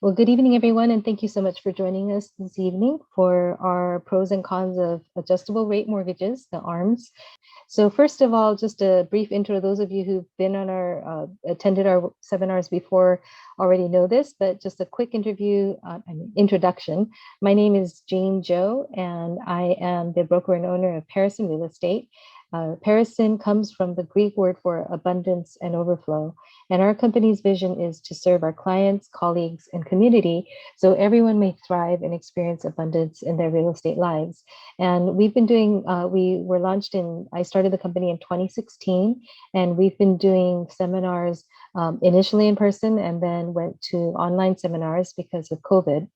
Well, good evening, everyone, and thank you so much for joining us this evening for our pros and cons of adjustable rate mortgages, the ARMs. So first of all, just a brief intro. Those of you who've been on our attended our seminars before already know this, but just a quick introduction. My name is Jane Joe, and I am the broker and owner of Perisson Real Estate. Perisson comes from the Greek word for abundance and overflow. And our company's vision is to serve our clients, colleagues, and community so everyone may thrive and experience abundance in their real estate lives. And we've been doing, I started the company in 2016, and we've been doing seminars initially in person and then went to online seminars because of COVID.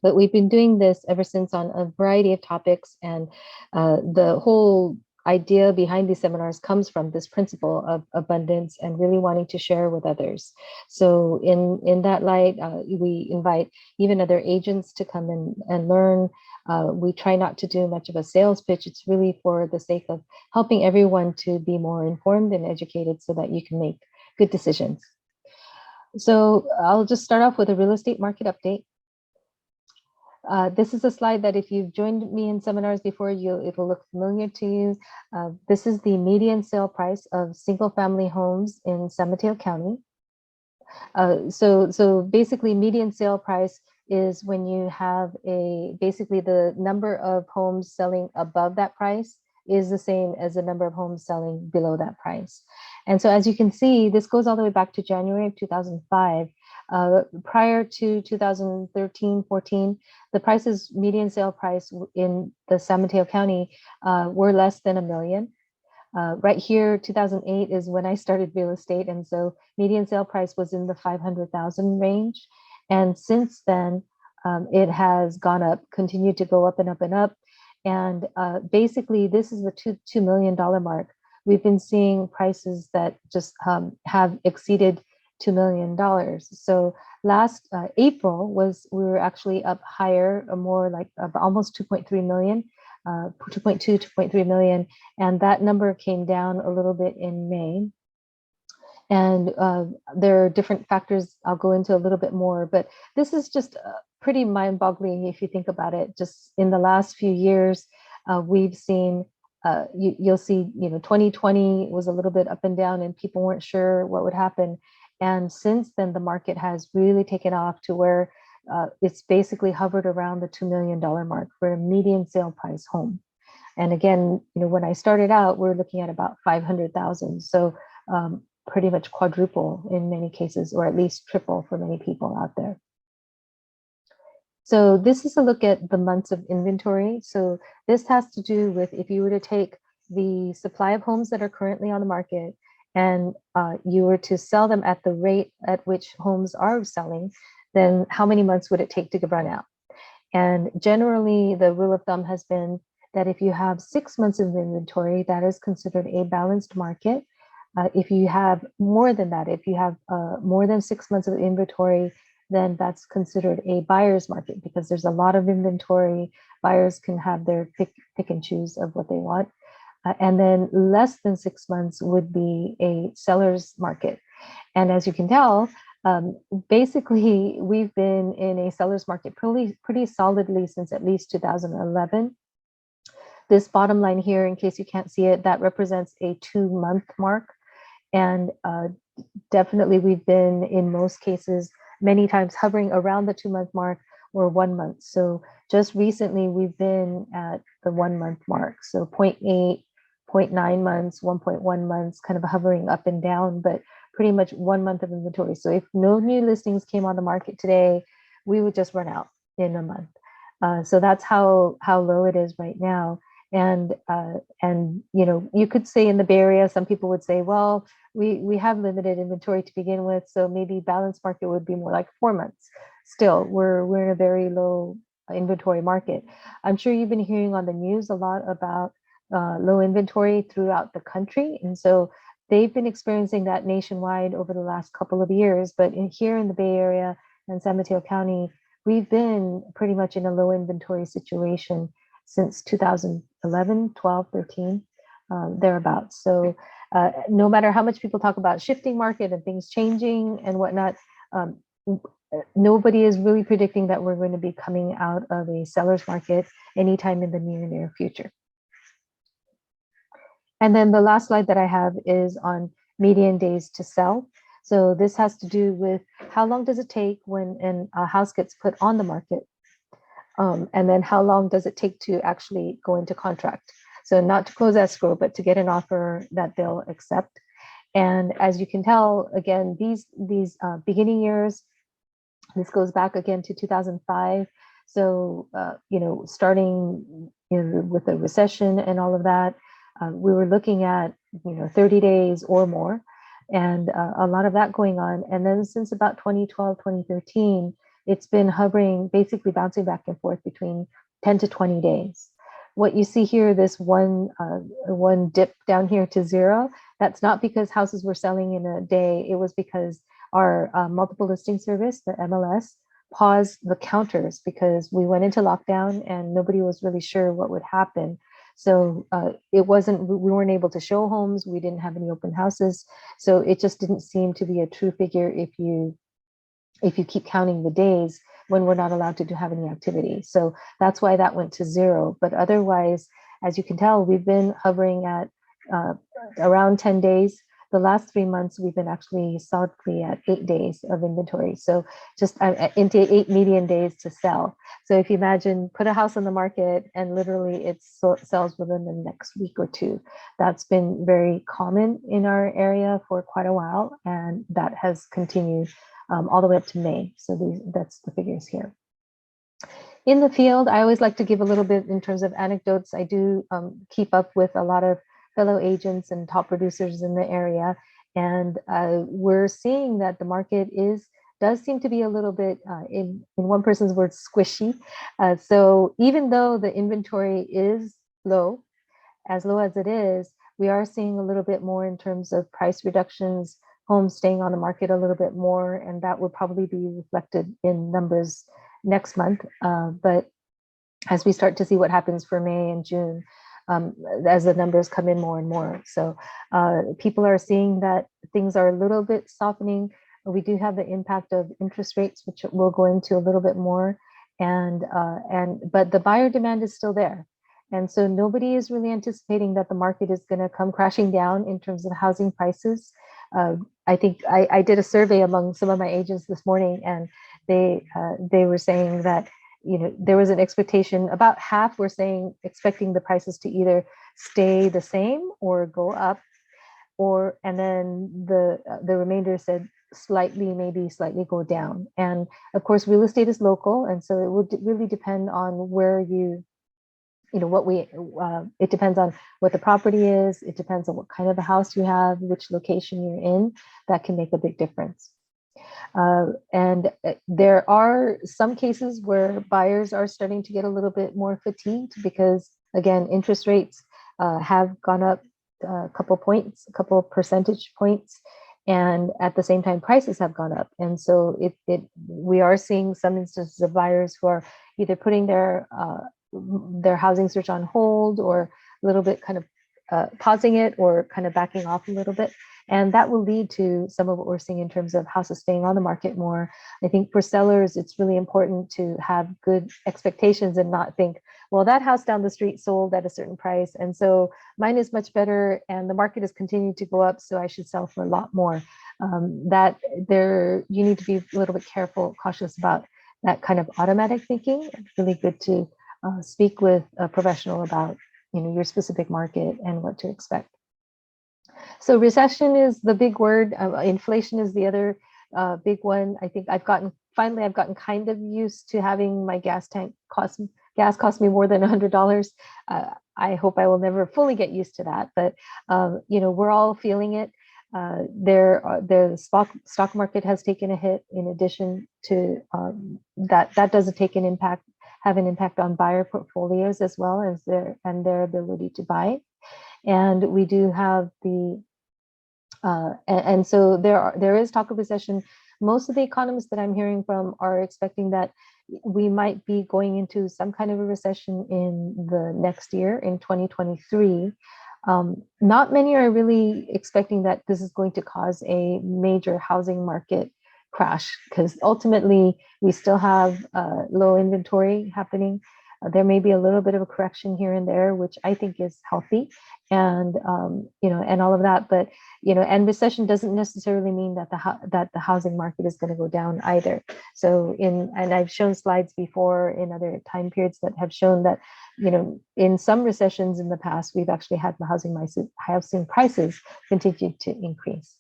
But we've been doing this ever since on a variety of topics, and the whole idea behind these seminars comes from this principle of abundance and really wanting to share with others. So in that light, we invite even other agents to come and learn. We try not to do much of a sales pitch. It's really for the sake of helping everyone to be more informed and educated so that you can make good decisions. So I'll just start off with a real estate market update. This is a slide that if you've joined me in seminars before, it will look familiar to you. This is the median sale price of single-family homes in San Mateo County. So basically, median sale price is when you have basically the number of homes selling above that price is the same as the number of homes selling below that price. And so as you can see, this goes all the way back to January of 2005. Prior to 2013, 14, the median sale price in the San Mateo County were less than $1 million. Right here, 2008 is when I started real estate. And so median sale price was in the 500,000 range. And since then, it has gone up, continued to go up and up and up. And basically, this is the $2 million mark. We've been seeing prices that just have exceeded $2 million. So last April we were actually up higher, more like almost 2.3 million, 2.2, 2.3 million. And that number came down a little bit in May. And there are different factors I'll go into a little bit more, but this is just pretty mind-boggling if you think about it. Just in the last few years, we've seen, you'll see, 2020 was a little bit up and down and people weren't sure what would happen. And since then, the market has really taken off to where it's basically hovered around the $2 million mark for a median sale price home. And again, when I started out, we're looking at about 500,000. So pretty much quadruple in many cases, or at least triple for many people out there. So this is a look at the months of inventory. So this has to do with if you were to take the supply of homes that are currently on the market and you were to sell them at the rate at which homes are selling, then how many months would it take to run out? And generally, the rule of thumb has been that if you have 6 months of inventory, that is considered a balanced market. If you have more than that, if you have more than 6 months of inventory, then that's considered a buyer's market because there's a lot of inventory. Buyers can have their pick and choose of what they want. And then less than 6 months would be a seller's market. And as you can tell, basically, we've been in a seller's market pretty solidly since at least 2011. This bottom line here, in case you can't see it, that represents a 2-month mark. And definitely we've been, in most cases, many times hovering around the 2-month mark or 1 month. So just recently, we've been at the 1 month mark. So 0.8, 0.9 months, 1.1 months, kind of hovering up and down, but pretty much 1 month of inventory. So if no new listings came on the market today, we would just run out in a month. So that's how low it is right now. And you could say in the Bay Area, some people would say, well, we have limited inventory to begin with, so maybe balanced market would be more like 4 months. Still, we're in a very low inventory market. I'm sure you've been hearing on the news a lot about low inventory throughout the country, and so they've been experiencing that nationwide over the last couple of years. But here in the Bay Area and San Mateo County, we've been pretty much in a low inventory situation since 2011, 12, 13, thereabouts. So no matter how much people talk about shifting market and things changing and whatnot, nobody is really predicting that we're going to be coming out of a seller's market anytime in the near future. And then the last slide that I have is on median days to sell. So this has to do with how long does it take when a house gets put on the market, and then how long does it take to actually go into contract. So not to close escrow, but to get an offer that they'll accept. And as you can tell, again, these beginning years, this goes back again to 2005. So, starting with the recession and all of that, we were looking at, 30 days or more, and a lot of that going on. And then since about 2012, 2013, it's been hovering, basically bouncing back and forth between 10 to 20 days. What you see here, this one dip down here to zero, that's not because houses were selling in a day. It was because our multiple listing service, the MLS, paused the counters because we went into lockdown and nobody was really sure what would happen. So we weren't able to show homes. We didn't have any open houses. So it just didn't seem to be a true figure if you keep counting the days when we're not allowed to have any activity. So that's why that went to zero. But otherwise, as you can tell, we've been hovering at around 10 days. The last 3 months, we've been actually solidly at 8 days of inventory. So just into 8 median days to sell. So if you imagine, put a house on the market and literally it sells within the next week or two. That's been very common in our area for quite a while. And that has continued all the way up to May. So that's the figures here. In the field, I always like to give a little bit in terms of anecdotes. I do keep up with a lot of fellow agents and top producers in the area. And we're seeing that the market does seem to be a little bit, in one person's words, squishy. So even though the inventory is low as it is, we are seeing a little bit more in terms of price reductions, homes staying on the market a little bit more, and that will probably be reflected in numbers next month. But as we start to see what happens for May and June, as the numbers come in more and more. So people are seeing that things are a little bit softening. We do have the impact of interest rates, which we'll go into a little bit more. But the buyer demand is still there. And so nobody is really anticipating that the market is going to come crashing down in terms of housing prices. I think I did a survey among some of my agents this morning, and they were saying that there was an expectation. About half were expecting the prices to either stay the same or go up, and then the remainder said maybe slightly go down. And of course, real estate is local, and so it would really depend on where it depends on what the property is. It depends on what kind of a house you have, which location you're in. That can make a big difference. And there are some cases where buyers are starting to get a little bit more fatigued because, again, interest rates have gone up a couple percentage points, and at the same time, prices have gone up. And so we are seeing some instances of buyers who are either putting their housing search on hold, or a little bit kind of pausing it, or kind of backing off a little bit. And that will lead to some of what we're seeing in terms of houses staying on the market more. I think for sellers, it's really important to have good expectations and not think, well, that house down the street sold at a certain price, and so mine is much better, and the market has continued to go up, so I should sell for a lot more. You need to be a little bit careful, cautious about that kind of automatic thinking. It's really good to speak with a professional about your specific market and what to expect. So recession is the big word. Inflation is the other big one. I think I've gotten kind of used to having my gas cost me more than $100. I hope I will never fully get used to that, but we're all feeling it. The stock market has taken a hit. In addition to that doesn't have an impact on buyer portfolios as well as their ability to buy. And we do have and so there is talk of recession. Most of the economists that I'm hearing from are expecting that we might be going into some kind of a recession in the next year, in 2023. Not many are really expecting that this is going to cause a major housing market crash, because ultimately we still have low inventory happening. There may be a little bit of a correction here and there, which I think is healthy, and and all of that. But and recession doesn't necessarily mean that the housing market is going to go down either. So and I've shown slides before in other time periods that have shown that in some recessions in the past, we've actually had the housing prices continue to increase.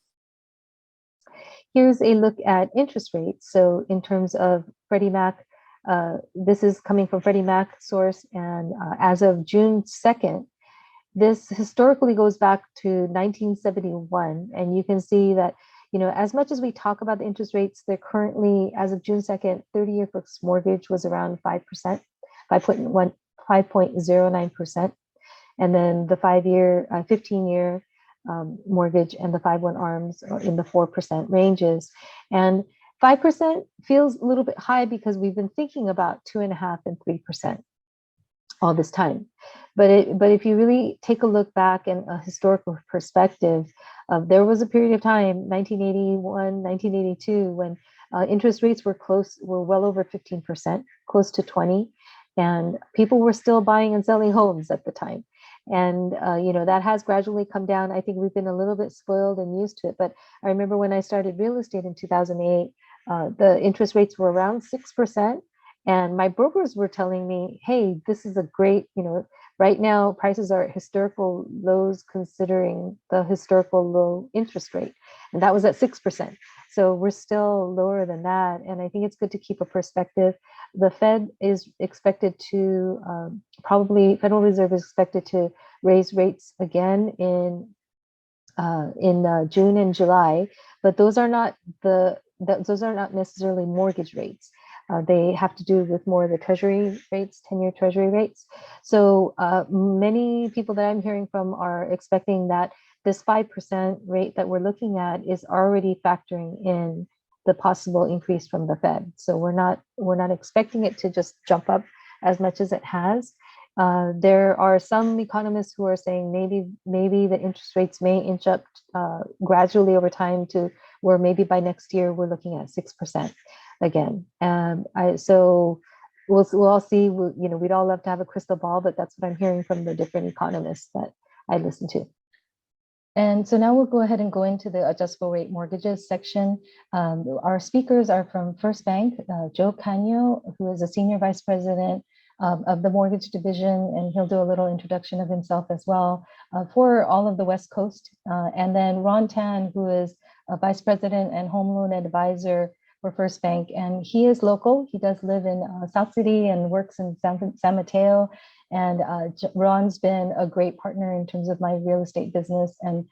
Here's a look at interest rates. So in terms of Freddie Mac, this is coming from Freddie Mac source, and as of June 2nd, this historically goes back to 1971, and you can see that as much as we talk about the interest rates, they're currently, as of June 2nd, 30-year fixed mortgage was around 5%, 5.09%, and then the 5-year, 15-year mortgage and the 5/1 ARMs are in the 4% ranges. And 5% feels a little bit high because we've been thinking about 2.5% and 3% all this time. But if you really take a look back in a historical perspective, there was a period of time, 1981, 1982, when interest rates were well over 15%, close to 20, and people were still buying and selling homes at the time. And that has gradually come down. I think we've been a little bit spoiled and used to it. But I remember when I started real estate in 2008, the interest rates were around 6%. And my brokers were telling me, hey, this is a great, right now prices are at historical lows considering the historical low interest rate. And that was at 6%. So we're still lower than that. And I think it's good to keep a perspective. The Fed is expected to, Federal Reserve is expected to raise rates again in June and July, but those are not necessarily mortgage rates. They have to do with more of the treasury rates, 10-year treasury rates. So many people that I'm hearing from are expecting that this 5% rate that we're looking at is already factoring in the possible increase from the Fed. So we're not expecting it to just jump up as much as it has. There are some economists who are saying maybe the interest rates may inch up gradually over time to where maybe by next year we're looking at 6% again. So we'll all see. We'd all love to have a crystal ball, but that's what I'm hearing from the different economists that I listen to. And so now we'll go ahead and go into the adjustable rate mortgages section. Our speakers are from First Bank, Joe Cagano, who is a senior vice president of the mortgage division, and he'll do a little introduction of himself as well for all of the West Coast. And then Ron Tan, who is a vice president and home loan advisor for First Bank, and he is local. He does live in South City and works in San Mateo. And Ron's been a great partner in terms of my real estate business and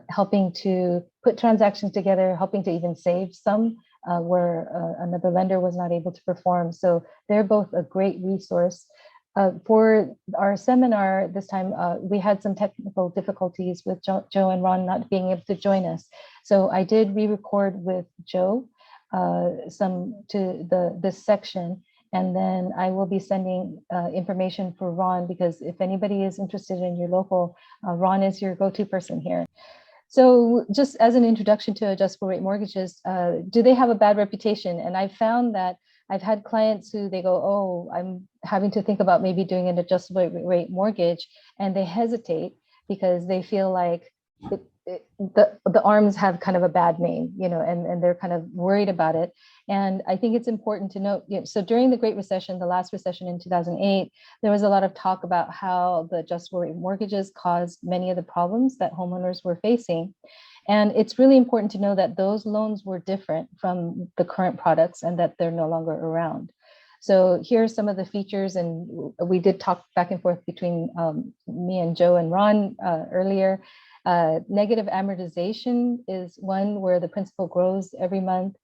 helping to put transactions together, helping to even save some where another lender was not able to perform. So they're both a great resource. For our seminar this time, we had some technical difficulties with Joe and Ron not being able to join us. So I did re-record with Joe some to this section. And then I will be sending information for Ron, because if anybody is interested in your local, Ron is your go-to person here. So just as an introduction to adjustable rate mortgages, do they have a bad reputation? And I've found that I've had clients who they go, oh, I'm having to think about maybe doing an adjustable rate mortgage, and they hesitate because they feel like the ARMs have kind of a bad name, and they're kind of worried about it. And I think it's important to note, so during the Great Recession, the last recession in 2008, there was a lot of talk about how the adjustable rate mortgages caused many of the problems that homeowners were facing. And it's really important to know that those loans were different from the current products and that they're no longer around. So here are some of the features, and we did talk back and forth between me and Joe and Ron earlier. Negative amortization is one where the principal grows every month.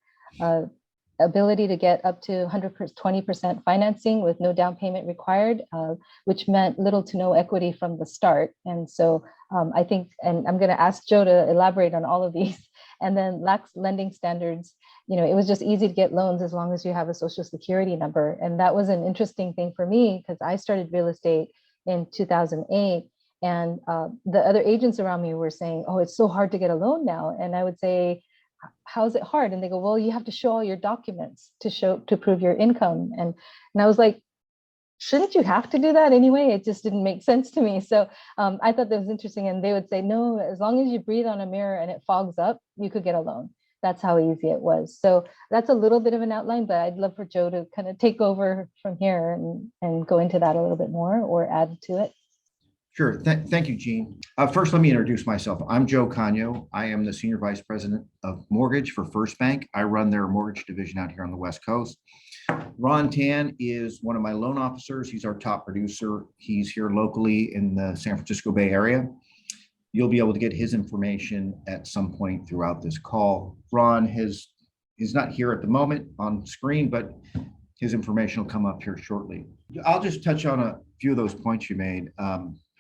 Ability to get up to 120% financing with no down payment required, which meant little to no equity from the start. And so I think, and I'm going to ask Joe to elaborate on all of these. And then lax lending standards. It was just easy to get loans as long as you have a social security number. And that was an interesting thing for me because I started real estate in 2008. And the other agents around me were saying, oh, it's so hard to get a loan now. And I would say, how's it hard? And they go, well, you have to show all your documents to prove your income. And I was like, shouldn't you have to do that anyway? It just didn't make sense to me. So I thought that was interesting. And they would say, no, as long as you breathe on a mirror and it fogs up, you could get a loan. That's how easy it was. So that's a little bit of an outline, but I'd love for Joe to kind of take over from here and go into that a little bit more or add to it. Sure. Thank you, Jean. First, let me introduce myself. I'm Joe Cagano. I am the Senior Vice President of Mortgage for First Bank. I run their mortgage division out here on the West Coast. Ron Tan is one of my loan officers. He's our top producer. He's here locally in the San Francisco Bay Area. You'll be able to get his information at some point throughout this call. Ron is not here at the moment on screen, but his information will come up here shortly. I'll just touch on a few of those points you made.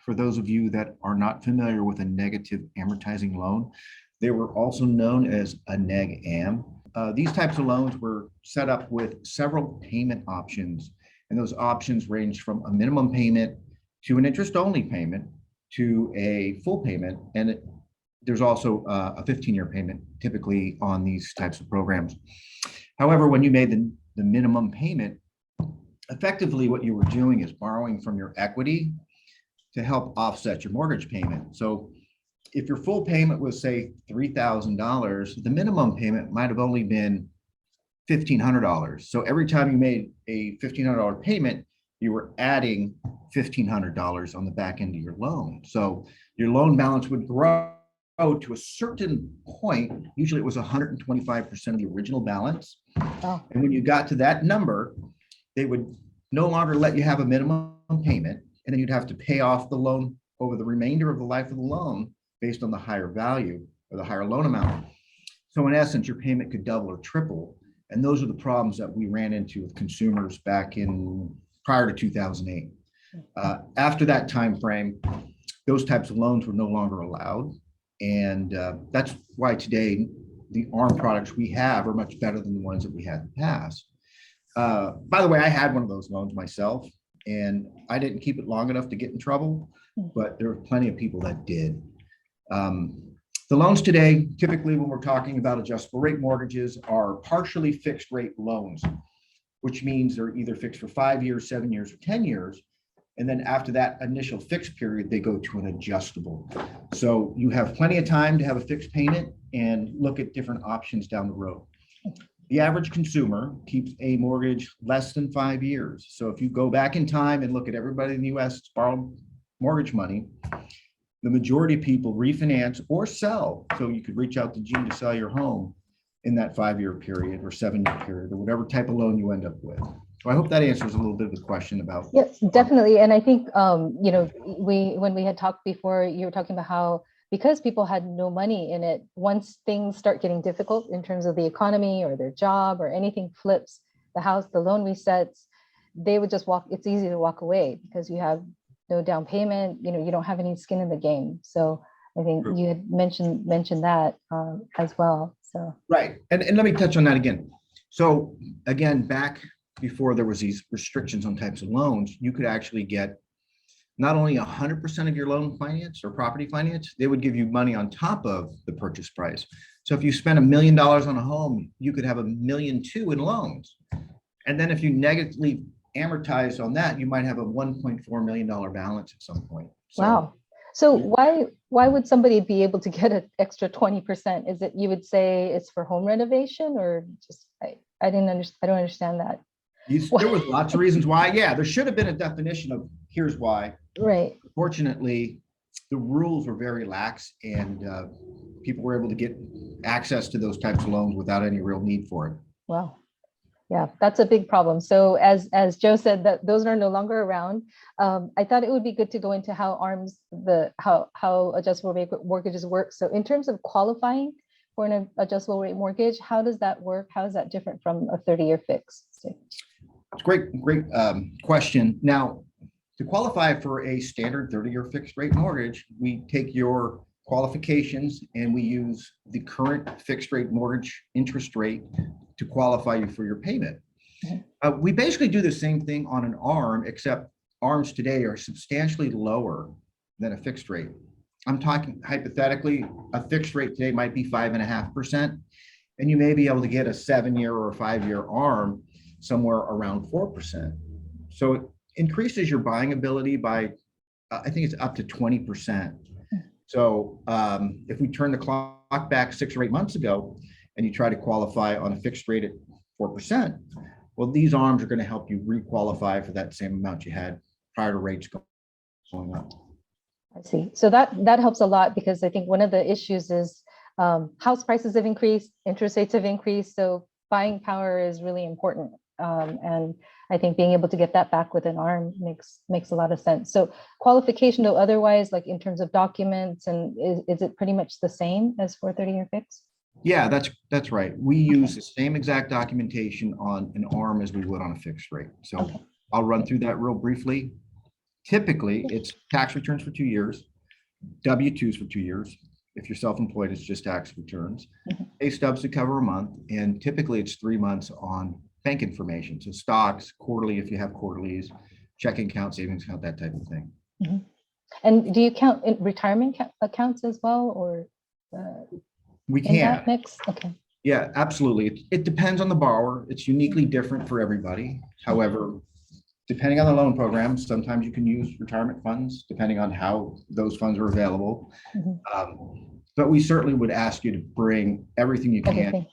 For those of you that are not familiar with a negative amortizing loan, they were also known as a neg-am. These types of loans were set up with several payment options, and those options range from a minimum payment to an interest-only payment to a full payment, and there's also a 15-year payment typically on these types of programs. However, when you made the minimum payment, effectively what you were doing is borrowing from your equity to help offset your mortgage payment. So if your full payment was, say, $3,000, the minimum payment might have only been $1,500. So every time you made a $1,500 payment, you were adding $1,500 on the back end of your loan. So your loan balance would grow to a certain point. Usually it was 125% of the original balance. Oh. And when you got to that number, they would no longer let you have a minimum payment, and then you'd have to pay off the loan over the remainder of the life of the loan based on the higher value or the higher loan amount. So in essence, your payment could double or triple. And those are the problems that we ran into with consumers back in prior to 2008. After that time frame, those types of loans were no longer allowed. And that's why today the ARM products we have are much better than the ones that we had in the past. By the way, I had one of those loans myself, and I didn't keep it long enough to get in trouble, but there were plenty of people that did. The loans today, typically when we're talking about adjustable rate mortgages, are partially fixed rate loans, which means they're either fixed for 5 years, 7 years, or 10 years. And then after that initial fixed period, they go to an adjustable. So you have plenty of time to have a fixed payment and look at different options down the road. The average consumer keeps a mortgage less than 5 years. So if you go back in time and look at everybody in the US that's borrowed mortgage money, the majority of people refinance or sell. So you could reach out to Gene to sell your home in that 5-year period or 7-year period or whatever type of loan you end up with. So I hope that answers a little bit of the question about. Yes, definitely. And I think, when we had talked before, you were talking about how, because people had no money in it, once things start getting difficult in terms of the economy or their job or anything flips, the house, the loan resets, they would just walk. It's easy to walk away because you have no down payment, you don't have any skin in the game. So I think you had mentioned that as well. So right. And let me touch on that again. So again, back before there was these restrictions on types of loans, you could actually get not only 100% of your loan finance or property finance, they would give you money on top of the purchase price. So if you spend $1 million on a home, you could have $1.2 million in loans. And then if you negatively amortize on that, you might have a $1.4 million balance at some point. So, wow. So why would somebody be able to get an extra 20%? Is it, you would say it's for home renovation, or just, I don't understand that. There was lots of reasons why. Yeah, there should have been a definition of here's why. Right. Fortunately, the rules were very lax, and people were able to get access to those types of loans without any real need for it. Wow. Yeah, that's a big problem. So as Joe said, that those are no longer around. I thought it would be good to go into how ARMs, how adjustable rate mortgages work. So in terms of qualifying for an adjustable rate mortgage, how does that work? How is that different from a 30-year fix? It's great question. Now, to qualify for a standard 30-year fixed rate mortgage, we take your qualifications and we use the current fixed rate mortgage interest rate to qualify you for your payment. We basically do the same thing on an ARM, except ARMs today are substantially lower than a fixed rate. I'm talking hypothetically, a fixed rate today might be 5.5%. and you may be able to get a 7-year or a 5-year ARM somewhere around 4%. So it increases your buying ability by, I think it's up to 20%. So if we turn the clock back 6 or 8 months ago and you try to qualify on a fixed rate at 4%, well, these ARMs are going to help you re-qualify for that same amount you had prior to rates going up. I see. So that helps a lot, because I think one of the issues is house prices have increased, interest rates have increased, so buying power is really important. And I think being able to get that back with an ARM makes a lot of sense. So qualification, though, otherwise, like in terms of documents, and is it pretty much the same as for 30-year fixed? Yeah, that's right. We use the same exact documentation on an ARM as we would on a fixed rate. So I'll run through that real briefly. Typically, it's tax returns for 2 years, W-2s for 2 years. If you're self-employed, it's just tax returns, pay stubs to cover a month, and typically it's 3 months on bank information. So stocks, quarterly if you have quarterlies, checking account, savings account, that type of thing. And do you count in retirement accounts as well, or we in can that mix? Okay. Yeah, absolutely. It depends on the borrower. It's uniquely different for everybody. However, depending on the loan program, sometimes you can use retirement funds, depending on how those funds are available. But we certainly would ask you to bring everything you can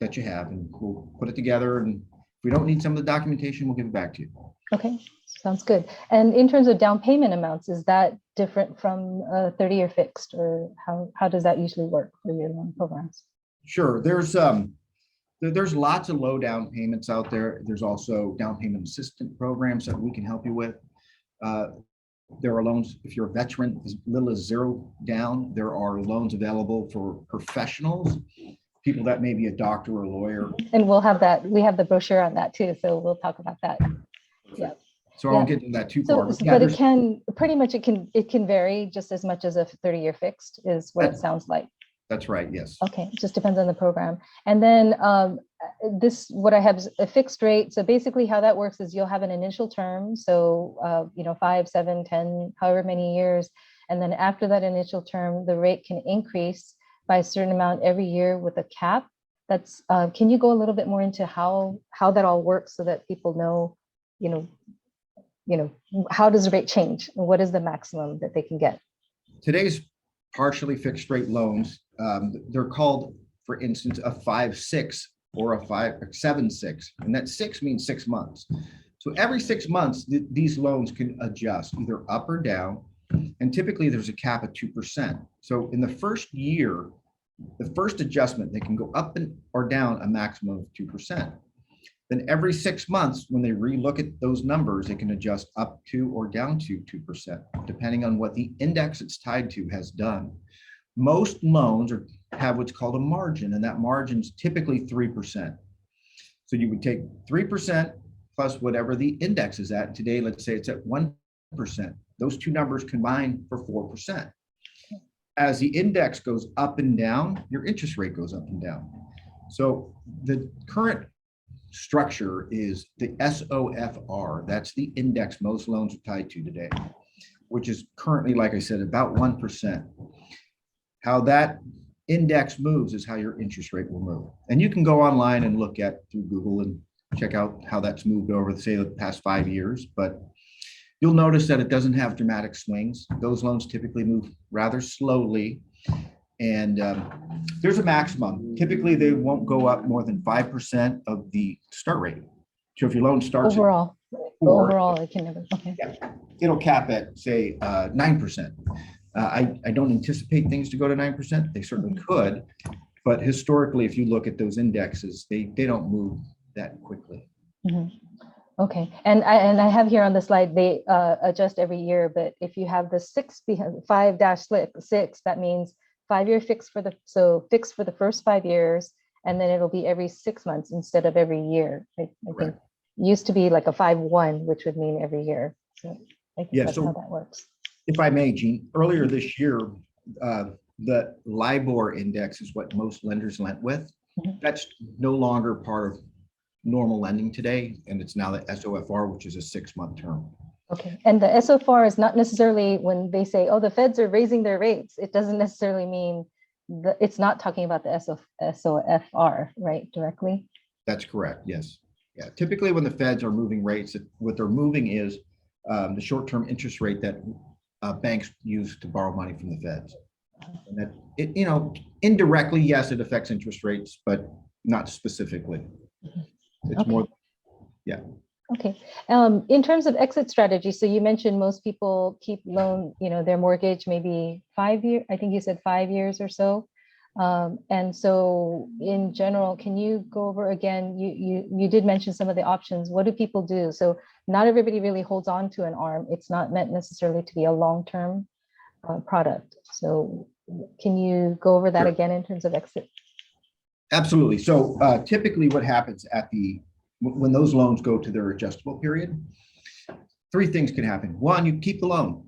that you have, and we'll put it together. And if we don't need some of the documentation, we'll give it back to you. Okay, sounds good. And in terms of down payment amounts, is that different from 30-year fixed, or how does that usually work for your loan programs? Sure. There's lots of low down payments out there. There's also down payment assistance programs that we can help you with. There are loans, if you're a veteran, as little as 0 down. There are loans available for professionals, people that may be a doctor or a lawyer. And we'll have that. We have the brochure on that too, so we'll talk about that. Yeah. So I won't get into that too far. But it can pretty much it can vary just as much as a 30-year fixed is what it sounds like. That's right. Yes. Okay. It just depends on the program. And then what I have is a fixed rate. So basically how that works is you'll have an initial term. So, 5, 7, 10, however many years. And then after that initial term, the rate can increase by a certain amount every year with a cap. That's, can you go a little bit more into how that all works so that people know, how does the rate change? And what is the maximum that they can get? Today's partially fixed rate loans, they're called, for instance, a 5/6 or a 7/6, and that 6 means 6 months. So every 6 months, these loans can adjust either up or down, and typically there's a cap of 2%. So in the first year, the first adjustment, they can go up or down a maximum of 2%. Then every 6 months, when they relook at those numbers, it can adjust up to or down to 2%, depending on what the index it's tied to has done. Most loans have what's called a margin, and that margin is typically 3%. So you would take 3% plus whatever the index is at. Today, let's say it's at 1%. Those two numbers combine for 4%. As the index goes up and down, your interest rate goes up and down. So the current structure is the SOFR. That's the index most loans are tied to today, which is currently, like I said, about 1%. How that index moves is how your interest rate will move. And you can go online and look at through Google and check out how that's moved over, say, the past 5 years. But you'll notice that it doesn't have dramatic swings. Those loans typically move rather slowly. And there's a maximum. Typically, they won't go up more than 5% of the start rate. So if your loan starts overall, it can never. Okay. Yeah, it'll cap at, say, 9%. I don't anticipate things to go to 9%. They certainly could, but historically, if you look at those indexes, they don't move that quickly. Okay, and I have here on the slide they adjust every year, but if you have the 5-6, that means 5-year fixed fixed for the first 5 years, and then it'll be every 6 months instead of every year. I think it used to be like a 5-1, which would mean every year. So I think that's how that works. If I may, Jean, earlier this year, the LIBOR index is what most lenders lent with. That's no longer part of normal lending today, and it's now the SOFR, which is a 6-month term. Okay, and the SOFR is not necessarily when they say, oh, the feds are raising their rates. It doesn't necessarily mean it's not talking about the SOFR, right, directly? That's correct. Yes. Yeah. Typically, when the Feds are moving rates, what they're moving is the short-term interest rate that banks use to borrow money from the Feds. And that it, indirectly, yes, it affects interest rates, but not specifically. It's Okay. more, yeah. Okay. In terms of exit strategy, so you mentioned most people keep their mortgage maybe 5 years. I think you said 5 years or so. And so in general, can you go over again, you did mention some of the options. What do people do? So not everybody really holds on to an ARM. It's not meant necessarily to be a long-term product. So can you go over that Sure. again in terms of exit? Absolutely. So typically what happens when those loans go to their adjustable period, three things can happen. One, you keep the loan.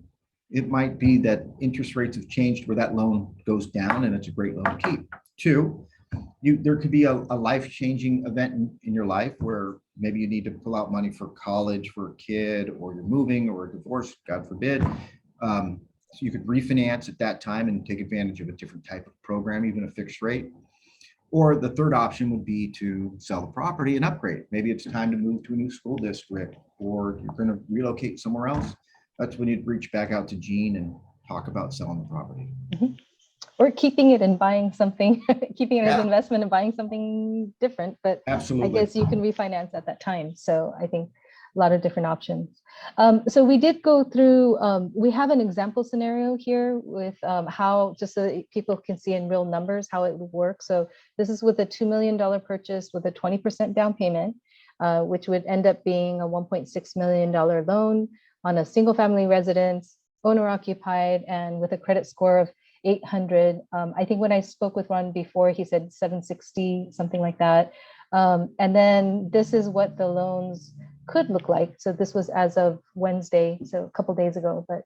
It might be that interest rates have changed where that loan goes down and it's a great loan to keep. Two, there could be a life-changing event in your life where maybe you need to pull out money for college for a kid, or you're moving, or a divorce, God forbid. So you could refinance at that time and take advantage of a different type of program, even a fixed rate. Or the third option would be to sell the property and upgrade. Maybe it's time to move to a new school district, or you're going to relocate somewhere else. That's when you'd reach back out to Gene and talk about selling the property. Mm-hmm. Or keeping it and buying something, keeping it as Yeah. investment and buying something different. But Absolutely. I guess you can refinance at that time. So I think a lot of different options. So we did go through, we have an example scenario here with how, just so that people can see in real numbers how it would work. So this is with a $2 million purchase with a 20% down payment, which would end up being a $1.6 million loan on a single family residence, owner occupied, and with a credit score of 800. I think when I spoke with Ron before, he said 760, something like that. And then this is what the loans could look like. So this was as of Wednesday, so a couple days ago, but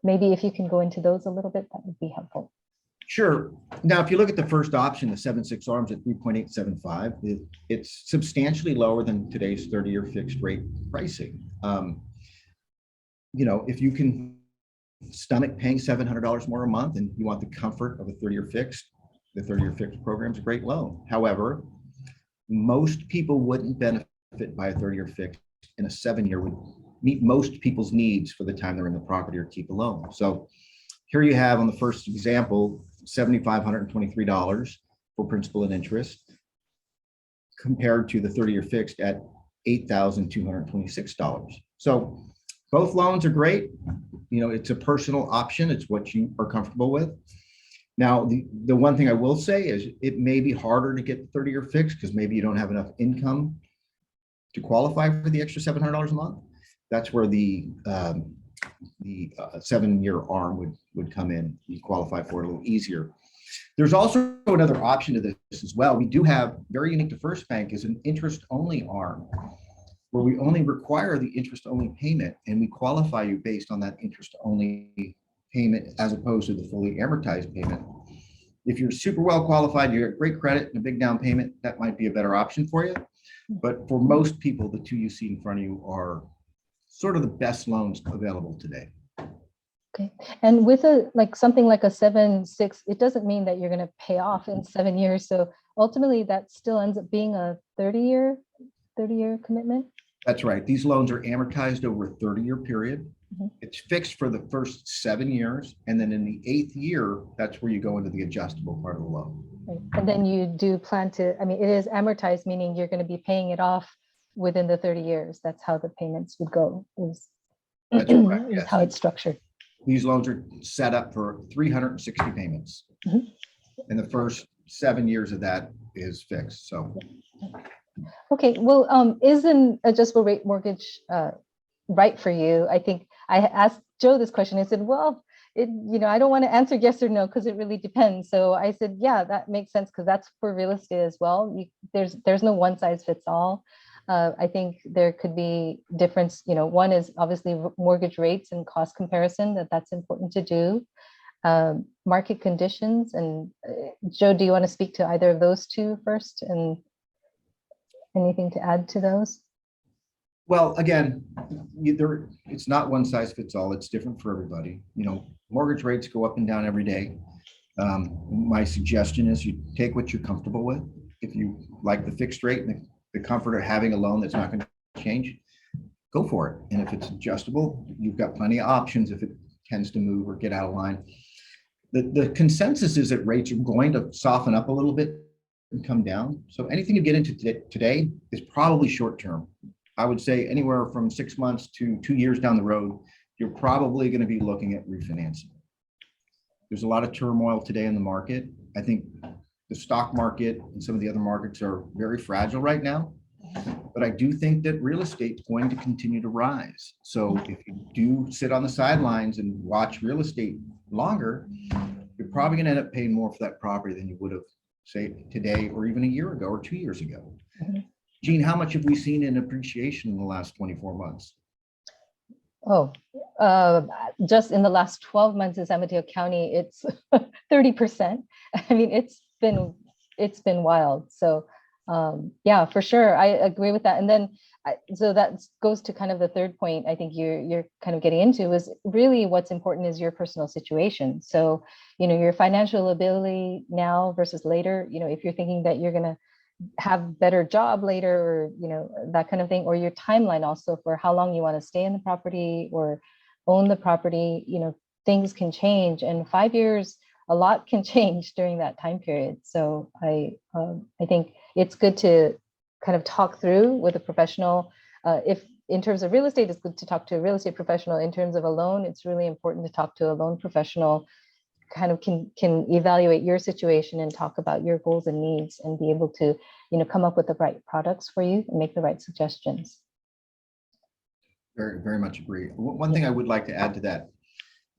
maybe if you can go into those a little bit, that would be helpful. Sure. Now, if you look at the first option, the 7/6 ARMs at 3.875, it's substantially lower than today's 30-year fixed rate pricing. If you can stomach paying $700 more a month and you want the comfort of a 30-year fixed, the 30-year fixed program is a great loan. However, most people wouldn't benefit by a 30-year fixed, and a 7-year would meet most people's needs for the time they're in the property or keep a loan. So here you have on the first example, $7,523 for principal and interest compared to the 30-year fixed at $8,226. So both loans are great. It's a personal option. It's what you are comfortable with. Now, the one thing I will say is it may be harder to get the 30-year fixed because maybe you don't have enough income to qualify for the extra $700 a month. That's where the 7-year ARM would come in. You qualify for it a little easier. There's also another option to this as well. We do have, very unique to First Bank, is an interest-only ARM, where we only require the interest-only payment, and we qualify you based on that interest-only payment as opposed to the fully amortized payment. If you're super well qualified, you have great credit and a big down payment, that might be a better option for you. But for most people, the two you see in front of you are sort of the best loans available today. Okay. And with something like a 7/6, it doesn't mean that you're going to pay off in 7 years. So ultimately that still ends up being a 30-year commitment. That's right. These loans are amortized over a 30-year period. Mm-hmm. It's fixed for the first 7 years. And then in the 8th year, that's where you go into the adjustable part of the loan. Right. And then you do plan to, it is amortized, meaning you're going to be paying it off within the 30 years. That's how the payments would go. That's correct. Is yes. how it's structured. These loans are set up for 360 payments. Mm-hmm. And the first 7 years of that is fixed. So. Okay, well, is an adjustable rate mortgage right for you? I think I asked Joe this question. I said, well, I don't want to answer yes or no because it really depends. So I said, yeah, that makes sense because that's for real estate as well. There's no one size fits all. I think there could be difference. One is obviously mortgage rates and cost comparison, that's important to do. Market conditions. And Joe, do you want to speak to either of those two first? And anything to add to those? Well, again, it's not one size fits all. It's different for everybody. Mortgage rates go up and down every day. My suggestion is you take what you're comfortable with. If you like the fixed rate and the comfort of having a loan that's not going to change, go for it. And if it's adjustable, you've got plenty of options if it tends to move or get out of line. The consensus is that rates are going to soften up a little bit and come down. So anything you get into today is probably short term. I would say anywhere from 6 months to 2 years down the road, you're probably going to be looking at refinancing. There's a lot of turmoil today in the market. I think the stock market and some of the other markets are very fragile right now. But I do think that real estate is going to continue to rise. So if you do sit on the sidelines and watch real estate longer, you're probably going to end up paying more for that property than you would have, say, today or even a year ago or 2 years ago. Gene, how much have we seen in appreciation in the last 24 months? Oh, just in the last 12 months in San Mateo County, it's 30%. I mean, it's been wild. So yeah, for sure, I agree with that. And then so that goes to kind of the third point I think you're kind of getting into is really what's important is your personal situation. So, your financial ability now versus later, if you're thinking that you're going to have better job later or that kind of thing, or your timeline also for how long you want to stay in the property or own the property, things can change, and 5 years a lot can change during that time period. So I think it's good to kind of talk through with a professional. If in terms of real estate, it's good to talk to a real estate professional. In terms of a loan, it's really important to talk to a loan professional, kind of can evaluate your situation and talk about your goals and needs and be able to, come up with the right products for you and make the right suggestions. Very, very much agree. One thing I would like to add to that,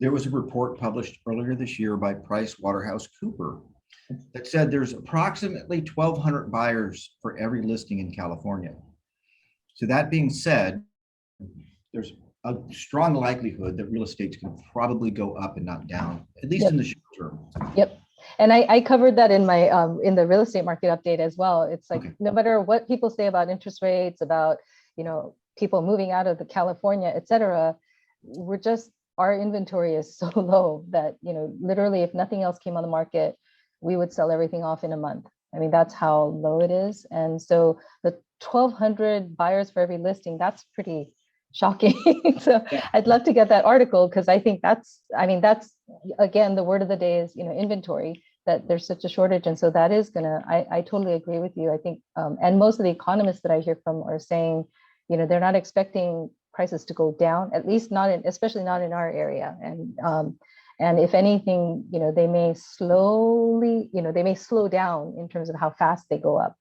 there was a report published earlier this year by Price Waterhouse Cooper that said there's approximately 1,200 buyers for every listing in California. So that being said, there's a strong likelihood that real estate's going to probably go up and not down, at least in the short term. Yep. And I covered that in my in the real estate market update as well. It's like, no matter what people say about interest rates, about people moving out of the California, et cetera, our inventory is so low that literally if nothing else came on the market, we would sell everything off in a month. I mean, that's how low it is. And so the 1,200 buyers for every listing, that's pretty shocking. So I'd love to get that article, because I think that's again, the word of the day is inventory, that there's such a shortage. And so that is I totally agree with you. I think and most of the economists that I hear from are saying they're not expecting prices to go down, at least especially not in our area. And if anything, they may slow down in terms of how fast they go up.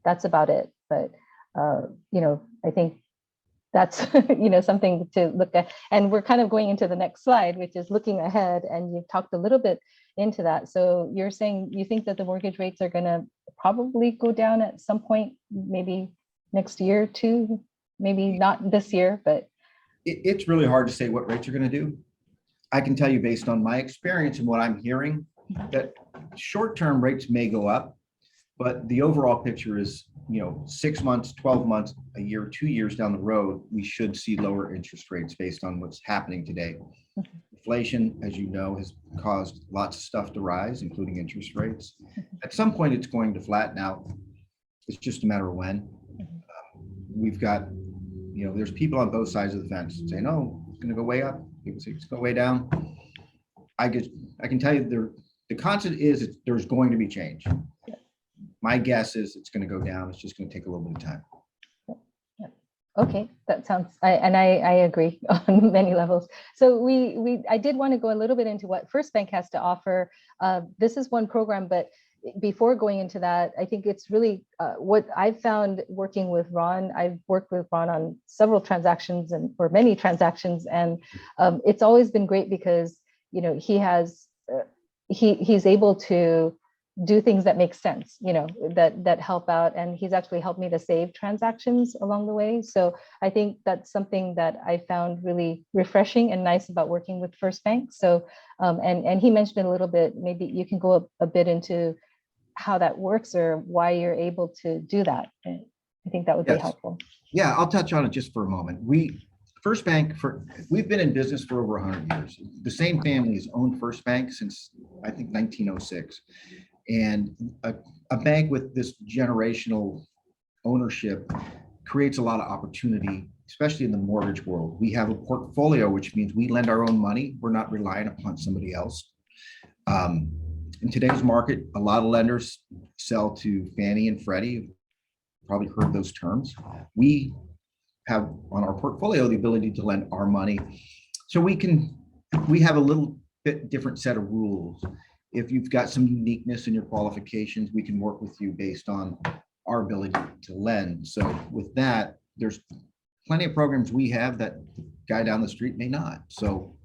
That's about it. But I think that's something to look at. And we're kind of going into the next slide, which is looking ahead. And you've talked a little bit into that. So you're saying you think that the mortgage rates are going to probably go down at some point, maybe next year too, maybe not this year, but it's really hard to say what rates are going to do. I can tell you based on my experience and what I'm hearing that short-term rates may go up, but the overall picture is, 6 months, 12 months, a year, 2 years down the road, we should see lower interest rates based on what's happening today. Inflation, as you know, has caused lots of stuff to rise, including interest rates. At some point, it's going to flatten out. It's just a matter of when. We've got, there's people on both sides of the fence saying, "Oh, it's going to go way up." People say it's going to go way down. I can tell you the constant is there's going to be change. My guess is it's going to go down. It's just going to take a little bit of time. Okay, that sounds, I agree on many levels. So I did want to go a little bit into what First Bank has to offer. This is one program, but before going into that, I think it's really what I've found working with Ron. I've worked with Ron on several transactions or many transactions, and it's always been great because he has he's able to do things that make sense, that help out. And he's actually helped me to save transactions along the way. So I think that's something that I found really refreshing and nice about working with First Bank. So, and he mentioned it a little bit, maybe you can go a bit into how that works or why you're able to do that. I think that would be helpful. Yeah, I'll touch on it just for a moment. First Bank, we've been in business for over 100 years. The same family has owned First Bank since, I think, 1906. And a bank with this generational ownership creates a lot of opportunity, especially in the mortgage world. We have a portfolio, which means we lend our own money. We're not relying upon somebody else. In today's market, a lot of lenders sell to Fannie and Freddie. You've probably heard those terms. We have on our portfolio the ability to lend our money. So we have a little bit different set of rules. If you've got some uniqueness in your qualifications, we can work with you based on our ability to lend. So with that, there's plenty of programs we have that the guy down the street may not. So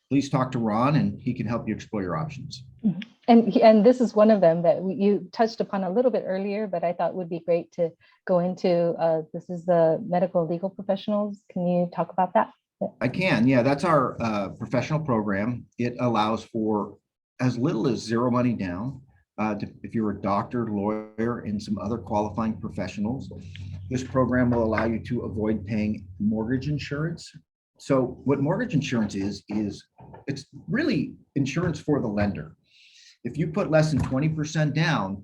please talk to Ron and he can help you explore your options. And this is one of them that you touched upon a little bit earlier, but I thought would be great to go into. This is the medical legal professionals. Can you talk about that? I can. Yeah, that's our professional program. It allows for as little as zero money down. If you're a doctor, lawyer, and some other qualifying professionals, this program will allow you to avoid paying mortgage insurance. So what mortgage insurance is it's really insurance for the lender. If you put less than 20% down,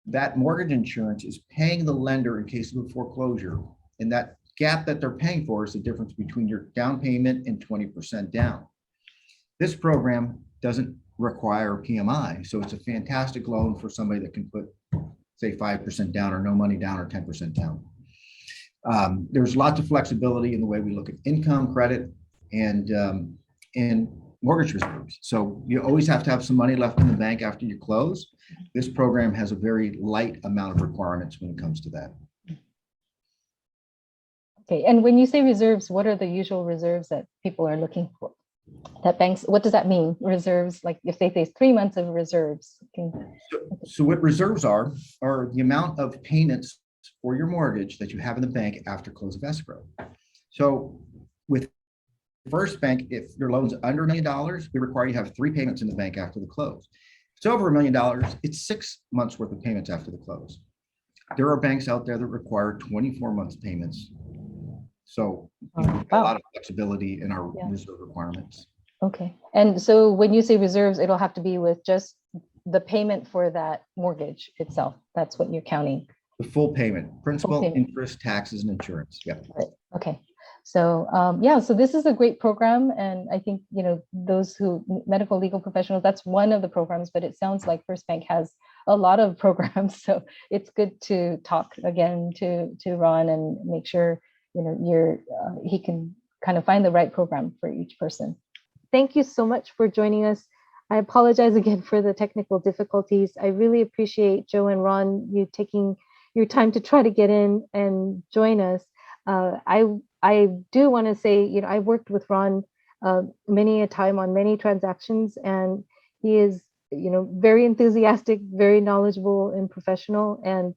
that mortgage insurance is paying the lender in case of a foreclosure. And that gap that they're paying for is the difference between your down payment and 20% down. This program doesn't require PMI. So it's a fantastic loan for somebody that can put, say, 5% down or no money down or 10% down. There's lots of flexibility in the way we look at income, credit, and mortgage reserves. So you always have to have some money left in the bank after you close. This program has a very light amount of requirements when it comes to that. Okay, and when you say reserves, what are the usual reserves that people are looking for? That banks, what does that mean? Reserves, like if they say 3 months of reserves. So what reserves are the amount of payments for your mortgage that you have in the bank after close of escrow. So with First Bank, if your loan's under $1 million, we require you to have 3 payments in the bank after the close. If it's over $1 million, it's 6 months worth of payments after the close. There are banks out there that require 24 months payments. So we've got a lot of flexibility in our reserve requirements. Okay. And so when you say reserves, it'll have to be with just the payment for that mortgage itself. That's what you're counting. The full payment, principal, interest, taxes, and insurance. Yep. Right. Okay. So so this is a great program. And I think, those medical legal professionals, that's one of the programs, but it sounds like First Bank has a lot of programs. So it's good to talk again to Ron and make sure, he can kind of find the right program for each person. Thank you so much for joining us. I apologize again for the technical difficulties. I really appreciate Joe and Ron, you taking your time to try to get in and join us. I do want to say, I worked with Ron many a time on many transactions, and he is, very enthusiastic, very knowledgeable and professional, and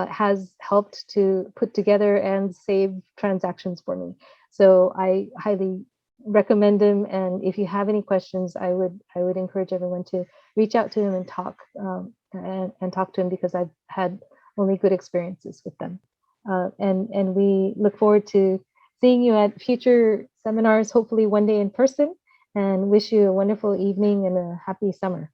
has helped to put together and save transactions for me. So I highly recommend him. And if you have any questions, I would encourage everyone to reach out to him and talk to him, because I've had only good experiences with them. And we look forward to seeing you at future seminars, hopefully one day in person, and wish you a wonderful evening and a happy summer.